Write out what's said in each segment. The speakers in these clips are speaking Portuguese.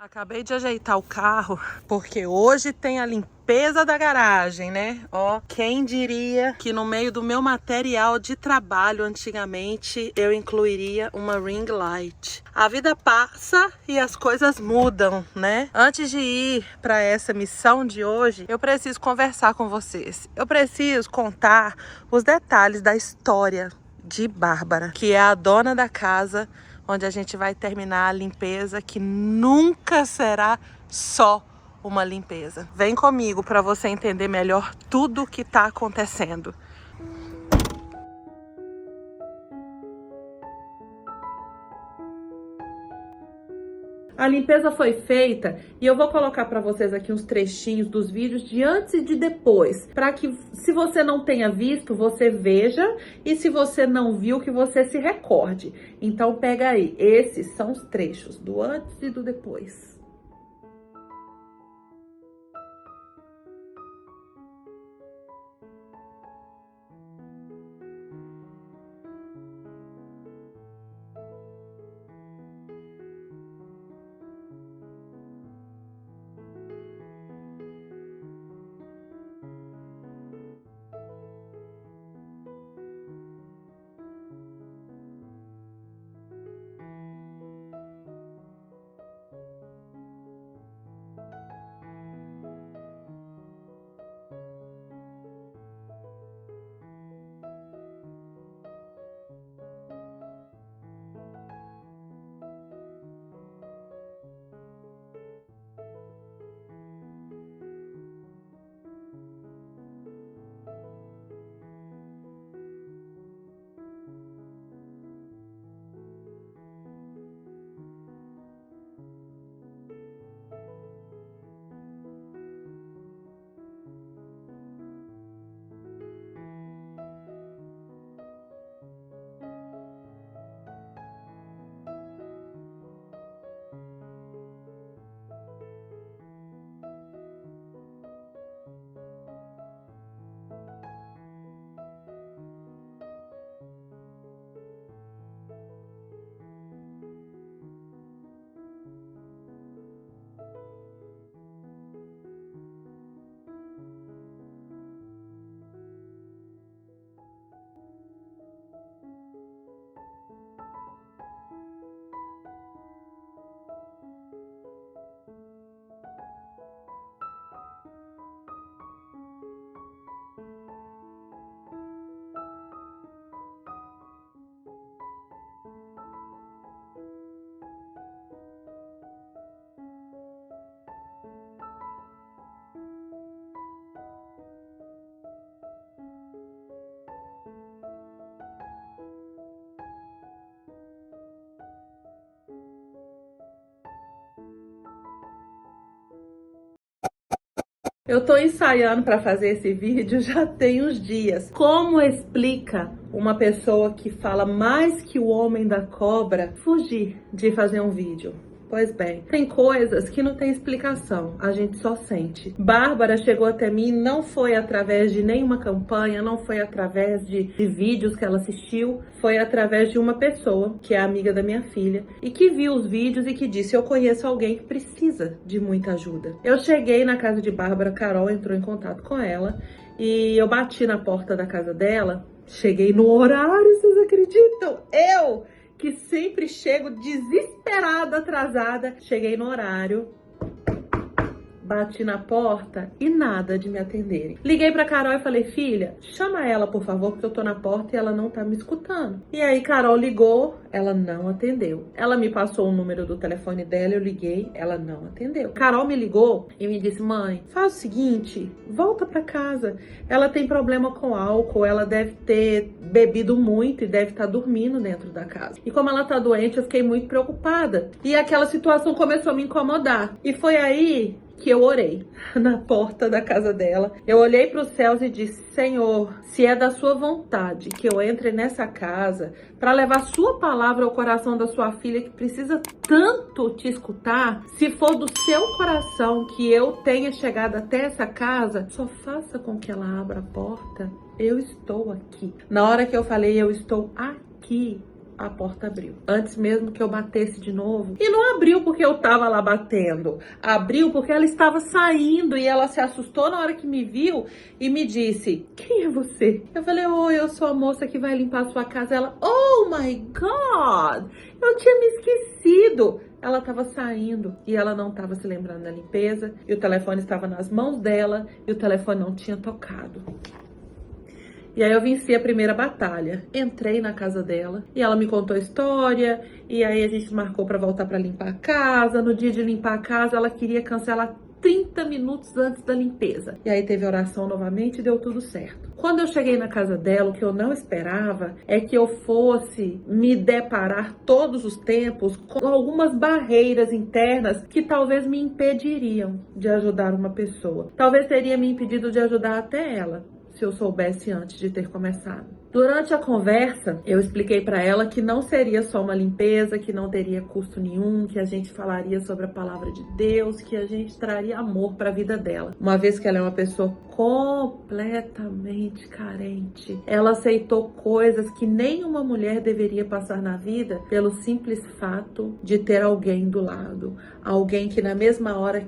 Acabei de ajeitar o carro, porque hoje tem a limpeza da garagem, né? Ó, quem diria que no meio do meu material de trabalho, antigamente, eu incluiria uma ring light. A vida passa e as coisas mudam, né? Antes de ir para essa missão de hoje, eu preciso conversar com vocês. Eu preciso contar os detalhes da história de Bárbara, que é a dona da casa onde a gente vai terminar a limpeza, que nunca será só uma limpeza. Vem comigo para você entender melhor tudo o que está acontecendo. A limpeza foi feita e eu vou colocar para vocês aqui uns trechinhos dos vídeos de antes e de depois, para que se você não tenha visto, você veja, e se você não viu, que você se recorde. Então pega aí, esses são os trechos do antes e do depois. Eu tô ensaiando para fazer esse vídeo já tem uns dias. Como explica uma pessoa que fala mais que o homem da cobra fugir de fazer um vídeo? Pois bem, tem coisas que não tem explicação, a gente só sente. Bárbara chegou até mim, não foi através de nenhuma campanha, não foi através de vídeos que ela assistiu, foi através de uma pessoa, que é amiga da minha filha, e que viu os vídeos e que disse: eu conheço alguém que precisa de muita ajuda. Eu cheguei na casa de Bárbara, Carol entrou em contato com ela, e eu bati na porta da casa dela, cheguei no horário, vocês acreditam? Que sempre chego desesperada, atrasada. Cheguei no horário, bati na porta e nada de me atenderem. Liguei pra Carol e falei: filha, chama ela, por favor, porque eu tô na porta e ela não tá me escutando. E aí Carol ligou, ela não atendeu. Ela me passou o número do telefone dela, eu liguei, ela não atendeu. Carol me ligou e me disse: mãe, faz o seguinte, volta pra casa. Ela tem problema com álcool, ela deve ter bebido muito e deve estar dormindo dentro da casa. E como ela tá doente, eu fiquei muito preocupada. E aquela situação começou a me incomodar. E foi aí que eu orei na porta da casa dela. Eu olhei para os céus e disse: Senhor, se é da sua vontade que eu entre nessa casa para levar sua palavra ao coração da sua filha, que precisa tanto te escutar, se for do seu coração que eu tenha chegado até essa casa, só faça com que ela abra a porta. Eu estou aqui. Na hora que eu falei eu estou aqui, a porta abriu. Antes mesmo que eu batesse de novo. E não abriu porque eu tava lá batendo. Abriu porque ela estava saindo e ela se assustou na hora que me viu e me disse: quem é você? Eu falei: oi, eu sou a moça que vai limpar a sua casa. Ela: oh my God, eu tinha me esquecido. Ela estava saindo e ela não estava se lembrando da limpeza. E o telefone estava nas mãos dela e o telefone não tinha tocado. E aí eu venci a primeira batalha. Entrei na casa dela e ela me contou a história. E aí a gente marcou para voltar para limpar a casa. No dia de limpar a casa, ela queria cancelar 30 minutos antes da limpeza. E aí teve oração novamente e deu tudo certo. Quando eu cheguei na casa dela, o que eu não esperava é que eu fosse me deparar todos os tempos com algumas barreiras internas que talvez me impediriam de ajudar uma pessoa. Talvez teria me impedido de ajudar até ela, se eu soubesse antes de ter começado. Durante a conversa, eu expliquei para ela que não seria só uma limpeza, que não teria custo nenhum, que a gente falaria sobre a palavra de Deus, que a gente traria amor para a vida dela. Uma vez que ela é uma pessoa completamente carente, ela aceitou coisas que nenhuma mulher deveria passar na vida pelo simples fato de ter alguém do lado. Alguém que na mesma hora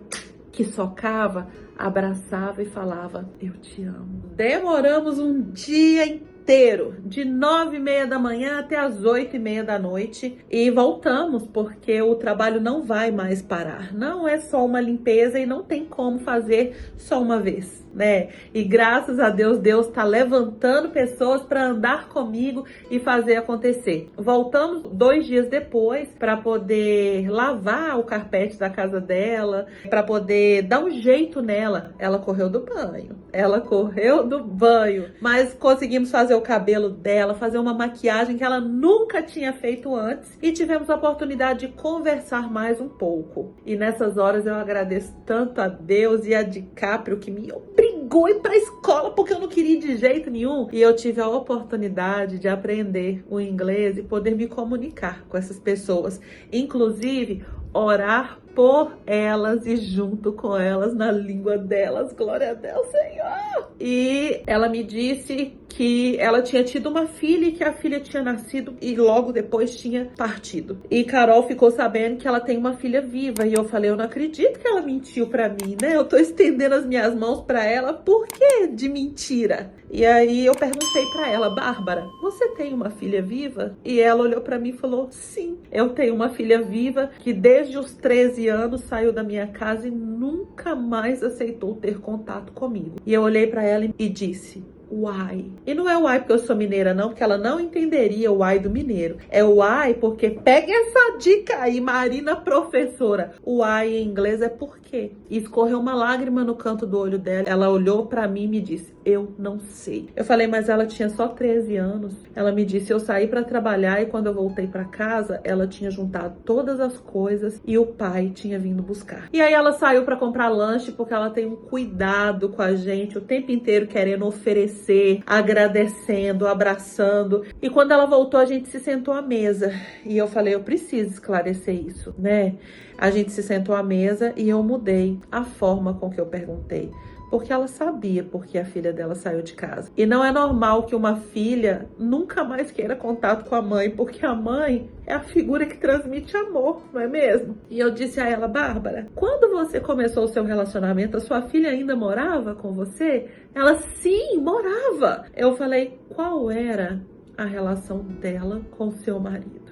que socava, abraçava e falava: eu te amo. Demoramos um dia inteiro, de 9h30 da manhã até as 8h30 da noite, e voltamos porque o trabalho não vai mais parar. Não é só uma limpeza e não tem como fazer só uma vez, né? E graças a Deus, Deus está levantando pessoas para andar comigo e fazer acontecer. Voltamos 2 dias depois para poder lavar o carpete da casa dela, para poder dar um jeito nela. Ela correu do banho, mas conseguimos fazer o cabelo dela, fazer uma maquiagem que ela nunca tinha feito antes e tivemos a oportunidade de conversar mais um pouco. E nessas horas eu agradeço tanto a Deus e a DiCaprio que me obrigou a ir para a escola porque eu não queria ir de jeito nenhum. E eu tive a oportunidade de aprender o inglês e poder me comunicar com essas pessoas, inclusive orar por elas e junto com elas na língua delas. Glória a Deus, Senhor! E ela me disse que ela tinha tido uma filha e que a filha tinha nascido e logo depois tinha partido. E Carol ficou sabendo que ela tem uma filha viva. E eu falei: eu não acredito que ela mentiu pra mim, né? Eu tô estendendo as minhas mãos pra ela. Por que de mentira? E aí eu perguntei pra ela: Bárbara, você tem uma filha viva? E ela olhou pra mim e falou: sim, eu tenho uma filha viva que desde os 13 anos saiu da minha casa e nunca mais aceitou ter contato comigo. E eu olhei pra ela e disse: uai. E não é uai porque eu sou mineira não, porque ela não entenderia o uai do mineiro. É uai porque, pega essa dica aí, Marina professora. Uai em inglês é porque. E escorreu uma lágrima no canto do olho dela. Ela olhou pra mim e me disse: eu não sei. Eu falei: mas ela tinha só 13 anos. Ela me disse: eu saí pra trabalhar e quando eu voltei pra casa, ela tinha juntado todas as coisas e o pai tinha vindo buscar. E aí ela saiu pra comprar lanche porque ela tem um cuidado com a gente o tempo inteiro, querendo oferecer, agradecendo, abraçando. E quando ela voltou, a gente se sentou à mesa. E eu falei: eu preciso esclarecer isso, né? A gente se sentou à mesa e eu mudei a forma com que eu perguntei. Porque ela sabia porque a filha dela saiu de casa. E não é normal que uma filha nunca mais queira contato com a mãe, porque a mãe é a figura que transmite amor, não é mesmo? E eu disse a ela: Bárbara, quando você começou o seu relacionamento, a sua filha ainda morava com você? Ela: sim, morava. Eu falei: qual era a relação dela com seu marido?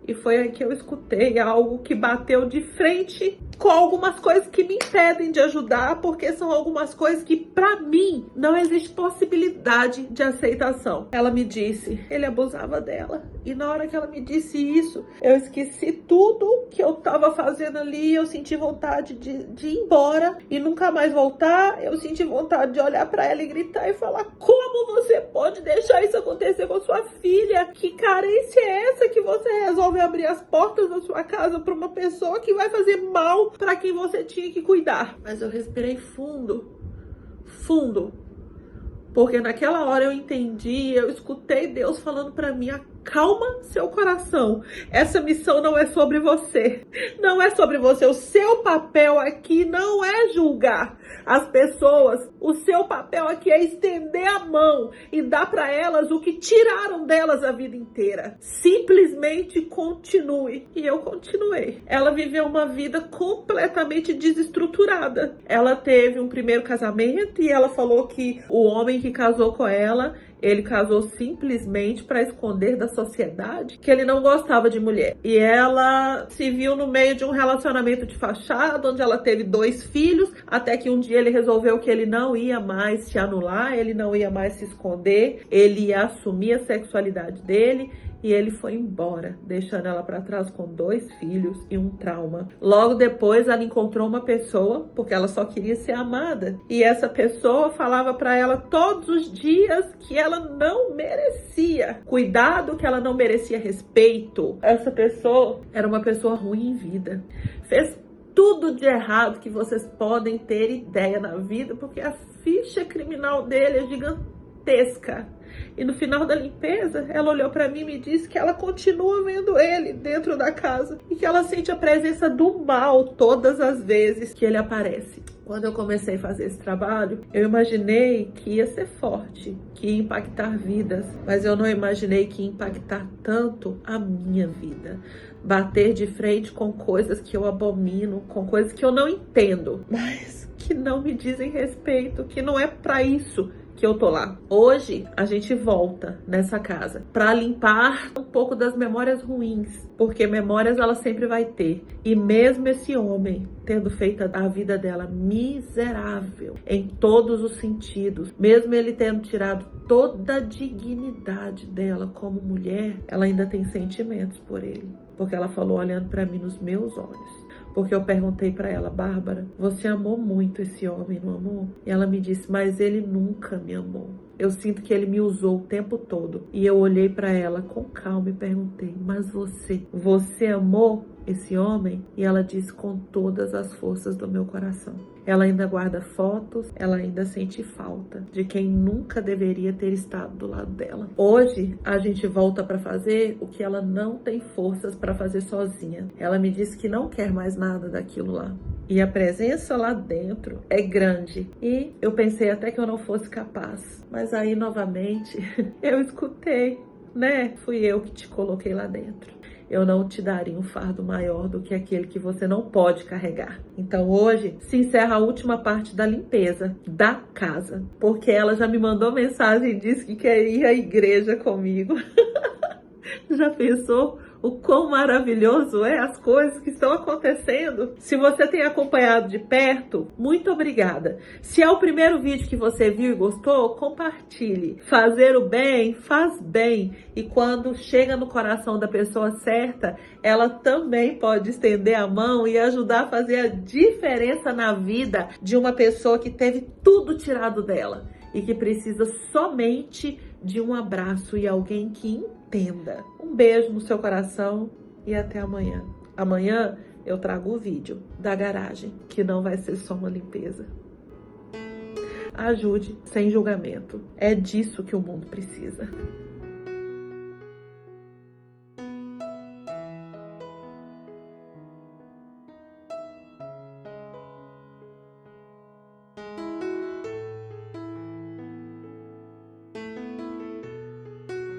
E foi aí que eu escutei algo que bateu de frente com algumas coisas que me impedem de ajudar, porque são algumas coisas que, pra mim, não existe possibilidade de aceitação. Ela me disse: ele abusava dela. E na hora que ela me disse isso, eu esqueci tudo que eu tava fazendo ali. Eu senti vontade de ir embora e nunca mais voltar. Eu senti vontade de olhar pra ela e gritar e falar: como você pode deixar isso acontecer com sua filha? Que carência é essa que você resolve abrir as portas da sua casa pra uma pessoa que vai fazer mal para quem você tinha que cuidar? Mas eu respirei fundo, porque naquela hora eu entendi, eu escutei Deus falando para mim: Calma seu coração. Essa missão não é sobre você. Não é sobre você. O seu papel aqui não é julgar as pessoas. O seu papel aqui é estender a mão e dar para elas o que tiraram delas a vida inteira. Simplesmente continue. E eu continuei. Ela viveu uma vida completamente desestruturada. Ela teve um primeiro casamento e ela falou que o homem que casou com ela, ele casou simplesmente para esconder da sociedade que ele não gostava de mulher. E ela se viu no meio de um relacionamento de fachada, onde ela teve 2 filhos, até que um dia ele resolveu que ele não ia mais se anular, ele não ia mais se esconder, ele ia assumir a sexualidade dele. E ele foi embora, deixando ela para trás com 2 filhos e um trauma. Logo depois, ela encontrou uma pessoa, porque ela só queria ser amada. E essa pessoa falava para ela todos os dias que ela não merecia cuidado, que ela não merecia respeito. Essa pessoa era uma pessoa ruim em vida. Fez tudo de errado que vocês podem ter ideia na vida, porque a ficha criminal dele é gigantesca. E no final da limpeza, ela olhou pra mim e me disse que ela continua vendo ele dentro da casa e que ela sente a presença do mal todas as vezes que ele aparece. Quando eu comecei a fazer esse trabalho, eu imaginei que ia ser forte, que ia impactar vidas, mas eu não imaginei que ia impactar tanto a minha vida. Bater de frente com coisas que eu abomino, com coisas que eu não entendo, mas que não me dizem respeito, que não é pra isso que eu tô lá. Hoje a gente volta nessa casa para limpar um pouco das memórias ruins, porque memórias ela sempre vai ter. E mesmo esse homem tendo feito a vida dela miserável em todos os sentidos, mesmo ele tendo tirado toda a dignidade dela como mulher, ela ainda tem sentimentos por ele, porque ela falou olhando para mim nos meus olhos. Porque eu perguntei para ela: Bárbara, você amou muito esse homem, não amou? E ela me disse: mas ele nunca me amou. Eu sinto que ele me usou o tempo todo. E eu olhei para ela com calma e perguntei: mas você amou esse homem? E ela disse: com todas as forças do meu coração. Ela ainda guarda fotos, ela ainda sente falta de quem nunca deveria ter estado do lado dela. Hoje, a gente volta para fazer o que ela não tem forças para fazer sozinha. Ela me disse que não quer mais nada daquilo lá. E a presença lá dentro é grande. E eu pensei até que eu não fosse capaz. Mas aí, novamente, eu escutei, né? Fui eu que te coloquei lá dentro. Eu não te daria um fardo maior do que aquele que você não pode carregar. Então hoje se encerra a última parte da limpeza da casa, porque ela já me mandou mensagem e disse que quer ir à igreja comigo. Já pensou o quão maravilhoso é as coisas que estão acontecendo? Se você tem acompanhado de perto, muito obrigada. Se é o primeiro vídeo que você viu e gostou, compartilhe. Fazer o bem faz bem. E quando chega no coração da pessoa certa, ela também pode estender a mão e ajudar a fazer a diferença na vida de uma pessoa que teve tudo tirado dela e que precisa somente de um abraço e alguém que entenda. Um beijo no seu coração e até amanhã. Amanhã eu trago o vídeo da garagem, que não vai ser só uma limpeza. Ajude sem julgamento. É disso que o mundo precisa.